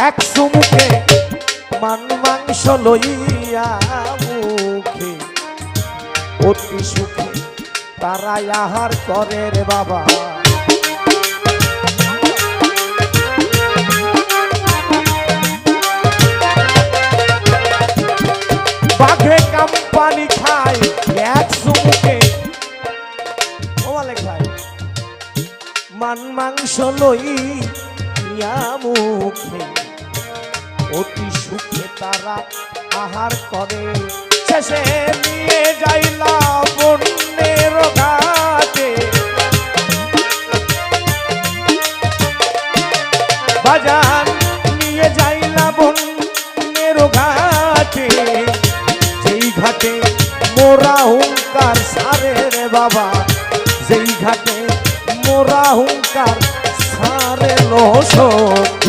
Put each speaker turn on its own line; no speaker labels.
এক চুমুকে মান মাংস লইয়া মুখে অতি সুখে তারা আহার করে রে বাবা। বাঘে কাম্পানি খায় এক চুমুকে খায় মান মাংস লইয়া মুখে অতি সুখে তারা আহার করে। শেষে নিয়ে যাইলা বন্যের ঘাটে বাজার নিয়ে যাইলা বন্যের ঘাটে যেই ঘাটে মোরা হুঙ্কার সারে রে বাবা। যেই ঘাটে মোরা হুঙ্কার সারে লোসন